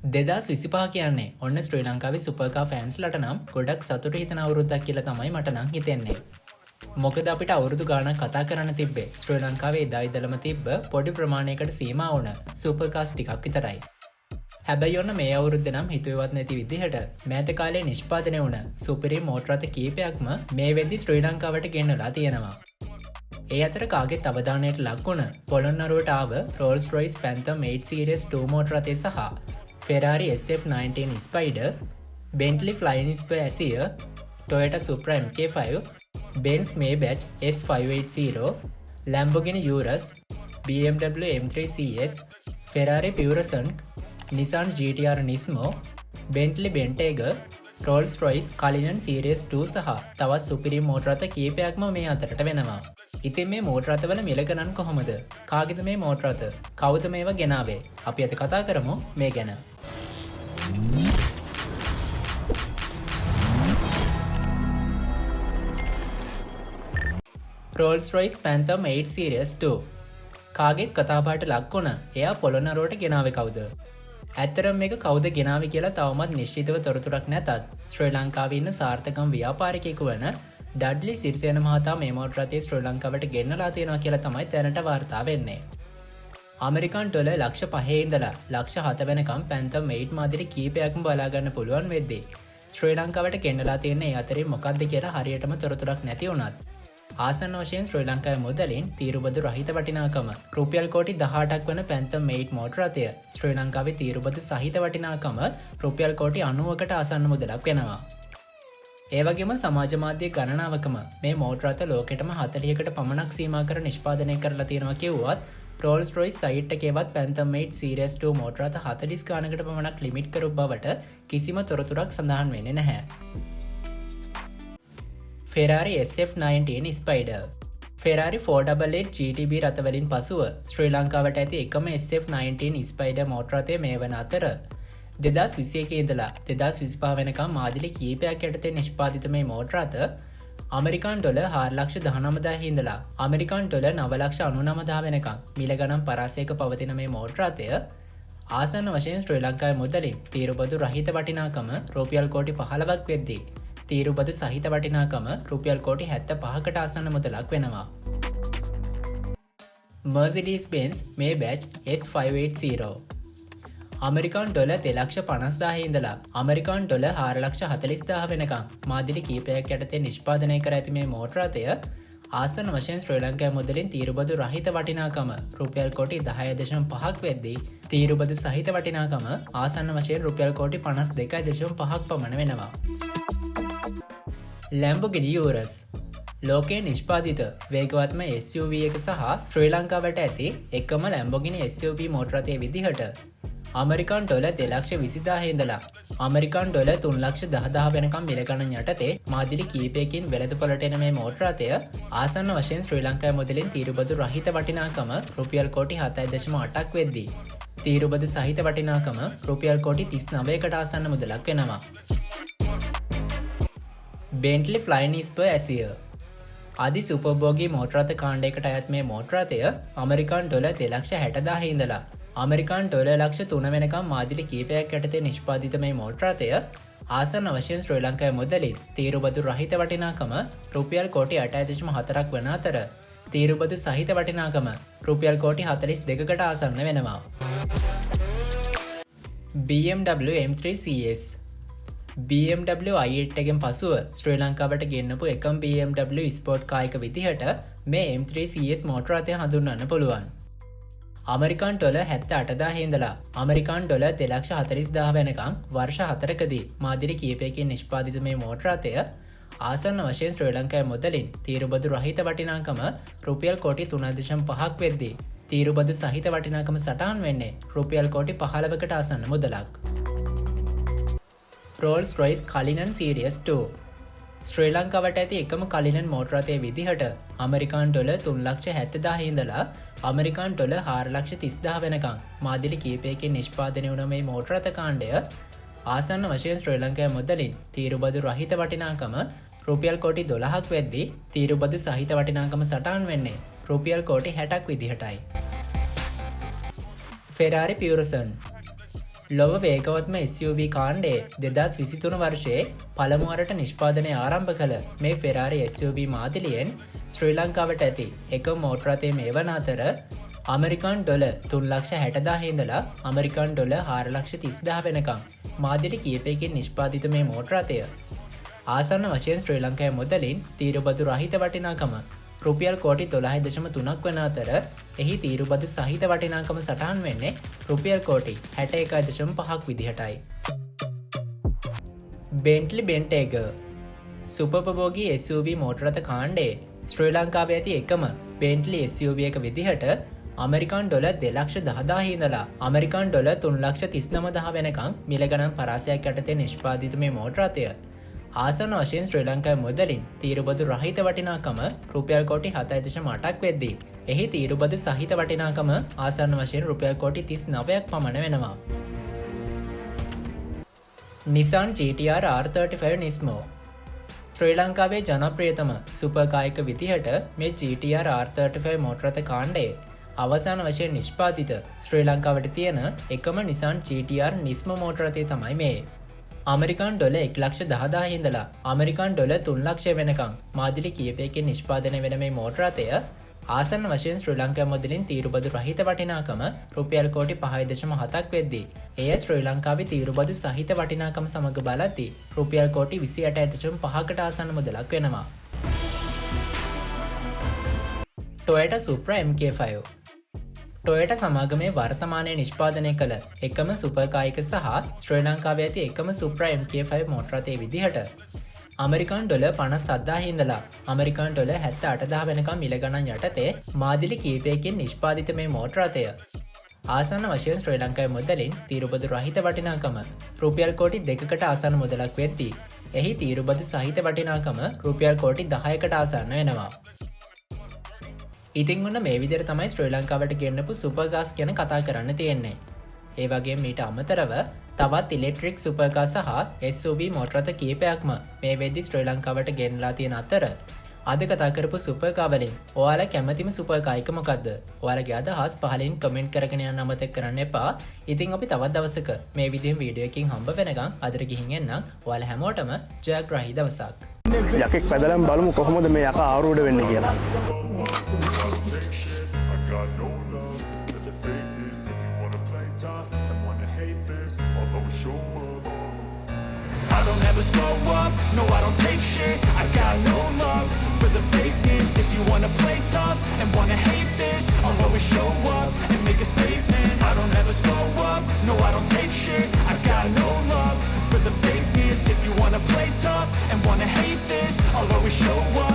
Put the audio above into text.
දෙදස් විසිපා කියන්නේ ඔන්න ශ්‍රී ලංකාවේ සුපර්කා ෆෑන්ස්ලට නම් ගොඩක් සතුට හිතන අවුරුද්දක් කියලා තමයි මට නම් හිතෙන්නේ. මොකද අපිට අවුරුදු ගානක් කතා කරන්න තිබ්බේ ශ්‍රී ලංකාවේ එදා ඉඳලම තිබ්බ පොඩි ප්‍රමාණයකට සීමා වුණ සුපර්කාස් ටිකක් විතරයි. හැබැයි ඔන්න මේ අවුරුද්ද නම් හිතුවේවත් නැති විදිහට මෑත කාලේ නිෂ්පාදනය වුණ සුපිරි මෝටර් රථ කීපයක්ම මේ වෙද්දි ශ්‍රී ලංකාවට ගෙන්නලා තියෙනවා. ඒ අතර කාගෙත් අවධානයට ලක්වුණ පොළොන්නරුවට ආව රෝල්ස් රොයිස් පැන්තම් 8 සීරීස් 2 මෝටර් රථය සහ Ferrari SF19 Spider, Bentley Flying Spur Asia, Toyota Supra MK5, Benz Maybach S580, Lamborghini Urus, BMW M3 CS, Ferrari Purosangue, Nissan GT-R Nismo, Bentley Bentayga, Rolls-Royce Cullinan Series 2 සහ තවත් සුපිරි motor රථ කීපයක්ම මේ අතරට වෙනවා. ඉතින් මේ මෝටර් රථවල මිල ගණන් කොහොමද? කාගෙද මේ මෝටර් රථ? කවුද මේවා ගෙනාවේ? අපි අද කතා කරමු මේ ගැන. Rolls-Royce Phantom 8 Series 2 කාගෙත් කතාබහට ලක්වුණ එයා පොළොන්නරුවට ගෙනාවේ කවුද? ඇත්තරම් මේක කවුද ගෙනාවේ කියලා තවමත් නිශ්චිතව තොරතුරක් නැතත් ශ්‍රී ලංකාවේ ඉන්න සාර්ථකම් ව්‍යාපාරිකයෙකු වන ඩඩ්ලි සිරිසේන මහතා මේ මෝටර් රථය ශ්‍රී ලංකාවට ගෙන්නලා තියෙනවා කියලා තමයි දැනට වාර්තා වෙන්නේ. අමරිකන් ඩොලර් ලක්ෂ 5 ඉඳලා ලක්ෂ 7 වෙනකම් පැන්තම් 8 මාදිරි කීපයක්ම බලා ගන්න පුළුවන් වෙද්දී ශ්‍රී ලංකාවට ගෙන්නලා තියෙන ඒ අතරින් මොකක්ද කියලා හරියටම තොරතුරක් නැති වුණත් ආසන්න වශයෙන් ශ්‍රී ලංකාවේ මුදලින් තීරුබදු රහිත වටිනාකම රුපියල් කෝටි 18ක් වන පැන්තම් 8 මෝටර් රථය ශ්‍රී ලංකාවේ තීරුබදු සහිත වටිනාකම රුපියල් කෝටි 90කට ආසන්න මුදලක් වෙනවා. ඒ වගේම සමාජ මාධ්‍ය ගණනාවකම මේ මෝටර් රථ ලෝකෙටම 40කට පමණක් සීමා කර නිෂ්පාදනය කරලා තියෙනවා කිව්වත් Rolls-Royce සයිට් එකේවත් පැන්තම් 8 Series 2 මෝටර් රථ 40 ගානකට පමණක් ලිමිට් කරු බවට කිසිම තොරතුරක් සඳහන් වෙන්නේ නැහැ. Ferrari SF19 Spider Ferrari 488 GTB රථවලින් පසුව ශ්‍රී ලංකාවට ඇති එකම SF19 Spider මෝටර් රථය මේ වන අතර 2021 ඉඳලා 2025 වෙනකම් මාදිලි කීපයක් යටතේ නිෂ්පාදිත මේ මෝටර් රථ අමරිකන් ඩොලර් 4,19,000 ඉඳලා අමරිකන් ඩොලර් 9,99,000 වෙනකම් මිල ගණන් පරාසයක පවතින මේ මෝටර් රථය ආසන්න වශයෙන් ශ්‍රී ලංකාවේ මුදලින් තීරුබදු රහිත වටිනාකම රුපියල් කෝටි 15ක් වෙද්දී තීරුබදු සහිත වටිනාකම රුපියල් කෝටි 75කට ආසන්න මුදලක් වෙනවා. Mercedes-Benz Maybach S580 අමරිකන් ඩොලර් 2,50,000 ඉඳලා අමරිකන් ඩොලර් 4,40,000 වෙනකම් මාදිලි කීපයක් යටතේ නිෂ්පාදනය කර ඇති මේ මෝටර් රථය ආසන්න වශයෙන් ශ්‍රී ලංකාවේ මුදලින් තීරුබදු රහිත වටිනාකම රුපියල් කෝටි 10.5ක් වෙද්දී තීරුබදු සහිත වටිනාකම ආසන්න වශයෙන් රුපියල් කෝටි 52.5ක් පමණ වෙනවා. Lamborghini Urus ලෝකයේ නිෂ්පාදිත වේගවත්ම SUV එක සහ ශ්‍රී ලංකාවට ඇති එකම Lamborghini SUV මෝටර් රථයේ විදිහට අමරිකන් ඩොලර් 2,20,000 ඉඳලා අමරිකන් ඩොලර් 3,10,000 වෙනකම් මිල ගණන් යටතේ මාදිලි කීපයකින් වෙළඳපොළට එන මේ මෝටර් රථය ආසන්න වශයෙන් ශ්‍රී ලංකාවේ මුදලින් තීරුබදු රහිත වටිනාකම රුපියල් කෝටි 7.8ක් වෙද්දී තීරුබදු සහිත වටිනාකම රුපියල් කෝටි 39කට ආසන්න මුදලක් වෙනවා. Bentley Flying Spur Asia අදි සුපර්බෝගී මෝටර් රථ කාණ්ඩයකට අයත් මේ මෝටර් රථය අමරිකන් ඩොලර් 2,60,000 ඉඳලා අමරිකන් ඩොලර් ලක්ෂ 3 වෙනකම් මාදිලි කීපයක් යටතේ නිෂ්පාදිත මේ මෝටර් රථය ආසන්න වශයෙන් ශ්‍රී ලංකාවේ මුදලින් තීරුබදු රහිත වටිනාකම රුපියල් කෝටි 8.4ක් වන අතර තීරුබදු සහිත වටිනාකම රුපියල් කෝටි 42කට ආසන්න වෙනවා. BMW M3 CS BMW i8 එකෙන් පසුව ශ්‍රී ලංකාවට ගෙන්නපු එකම BMW ස්පෝර්ට් කායක විදිහට මේ M3 CS මෝටර් රථය හඳුන්වන්න පුළුවන්. අමරිකන් ඩොලර් 78,000 ඉඳලා අමරිකන් ඩොලර් 2,40,000 වෙනකම් වර්ෂ 4කදී මාදිලි කීපයකින් නිෂ්පාදිත මේ මෝටර් රථය ආසන්න වශයෙන් ශ්‍රී ලංකාවේ මුදලින් තීරුබදු රහිත වටිනාකම රුපියල් කෝටි 3.5ක් වෙද්දී තීරුබදු සහිත වටිනාකම සටහන් වෙන්නේ රුපියල් කෝටි 15කට ආසන්න මුදලක්. Rolls-Royce Cullinan Series 2 ශ්‍රී ලංකාවට ඇති එකම Cullinan මෝටර් රථයේ විදිහට අමරිකන් ඩොලර් 3,70,000 ඉඳලා අමරිකන් ඩොලර් 4,30,000 වෙනකම් මාදිලි කීපයකින් නිෂ්පාදනය වුණ මේ මෝටර් රථ කාණ්ඩය ආසන්න වශයෙන් ශ්‍රී ලංකාවේ මුදලින් තීරුබදු රහිත වටිනාකම රුපියල් කෝටි 12ක් වෙද්දී තීරුබදු සහිත වටිනාකම සටහන් වෙන්නේ රුපියල් කෝටි 60ක් විදිහටයි. Ferrari Purosangue ලොව වේගවත්ම SUV කාණ්ඩේ 2023 වර්ෂයේ පළමුවරට නිෂ්පාදනය ආරම්භ කළ මේ ෆෙරාරි SUV මාදිලියෙන් ශ්‍රී ලංකාවට ඇති එක මෝටර රථය මේ වන අතර අමරිකන් ඩොල 3,60,000 ඉඳලා අමරිකන් ඩොල 4,30,000 වෙනකම් මාදිලි කීපයකින් නිෂ්පාදිත මේ මෝටර රථය ආසන්න වශයෙන් ශ්‍රී ලංකාවේ මුදලින් තීරුබදු රහිත වටිනාකම රුපියල් කෝටි 12.3ක් වන අතර එහි තීරුබදු සහිත වටිනාකම සටහන් වෙන්නේ රුපියල් කෝටි 61.5ක් විදිහටයි. බෙන්ට්ලි බෙන්ටේගර් සුපර්පභෝගී SUV මෝටර රථ කාණ්ඩයේ ශ්‍රී ලංකාවේ ඇති එකම බෙන්ට්ලි SUV එක විදිහට අමරිකන් ඩොල 2,10,000 ඉඳලා අමරිකන් ඩොල 3,39,000 වෙනකම් මිල ගණන් පරාසයක් යටතේ නිෂ්පාදිත මේ මෝටර රථය ආසන්න වශයෙන් ශ්‍රී ලංකාවේ මුදලින් තීරුබදු රහිත වටිනාකම රුපියල් කෝටි 7.8ක් වෙද්දී එහි තීරුබදු සහිත වටිනාකම ආසන්න වශයෙන් රුපියල් කෝටි 39ක් පමණ වෙනවා. Nissan GT-R R35 Nismo ශ්‍රී ලංකාවේ ජනප්‍රියතම සුපර් කායික විදිහට මේ GT-R R35 මෝටර රථ කාණ්ඩයේ අවසාන වශයෙන් නිෂ්පාදිත ශ්‍රී ලංකාවට තියෙන එකම Nissan GT-R Nismo මෝටර රථය තමයි මේ. අමරිකන් ඩොල 1,10,000 ඉඳලා අමරිකන් ඩොල 3,00,000 වෙනකම් මාදිලි කීපයකින් නිෂ්පාදනය වෙන මේ මෝටර රථය ආසන්න වශයෙන් ශ්‍රී ලංකාවේ මුදලින් තීරුබදු රහිත වටිනාකම රුපියල් කෝටි 5.7ක් වෙද්දී එය ශ්‍රී ලංකාවේ තීරුබදු සහිත වටිනාකම සමග බලද්දී රුපියල් කෝටි 28.5කට ආසන්න මුදලක් වෙනවා. Toyota Supra MK5 ටොයටා සමාගමේ වර්තමානයේ නිෂ්පාදනය කළ එකම සුපර්කායික සහ ශ්‍රී ලංකාවේ ඇති එකම Supra MK5 මෝටර රථයේ විදිහට අමරිකන් ඩොල 57,000 ඉඳලා අමරිකන් ඩොල 78,000 වෙනකම් මිල ගණන් යටතේ මාදිලි කීපයකින් නිෂ්පාදිත මේ මෝටර රථය ආසන්න වශයෙන් ශ්‍රී ලංකාවේ මුදලින් තීරුබදු රහිත වටිනාකම රුපියල් කෝටි 2කට ආසන්න මුදලක් වෙද්දී එහි තීරුබදු සහිත වටිනාකම රුපියල් කෝටි 10කට ආසන්න වෙනවා. ඉතින් ඔන්න මේ විදිහට තමයි ශ්‍රී ලංකාවට ගෙන්නපු සුපර්කාස් ගැන කතා කරන්න තියෙන්නේ. ඒ වගේම මීට අමතරව තවත් ඉලෙක්ට්‍රික් සුපර්කාර් සහ SUV මෝටර රථ කීපයක්ම මේ වෙද්දි ශ්‍රී ලංකාවට ගෙන්නලා තියෙන අතර අද කතා කරපු සුපර්කාර් වලින් ඔයාලා කැමතිම සුපර්කාර් එක මොකද්ද? ඔයාලගේ අදහස් පහලින් කමෙන්ට් කරගෙන යන්න අමතක කරන්න එපා. ඉතින් අපි තවත් දවසක මේ විදිහෙම වීඩියෝ එකකින් හම්බ වෙනකම් අදට ගිහින් එන්නම්. ඔයාලා හැමෝටම ජයග්‍රාහී දවසක්. යකෙක් පැදලම් බලමු කොහොමද මේ යකා ආරූඪ වෙන්නේ කියලා. I don't ever slow up, no I don't take shit. I got no love for the fakeness. If you wanna play tough and wanna hate this, I'll always show up and make a statement. I don't ever slow up, no I don't take shit. I got no love for the fakeness. If you wanna play tough and wanna hate this, I'll always show up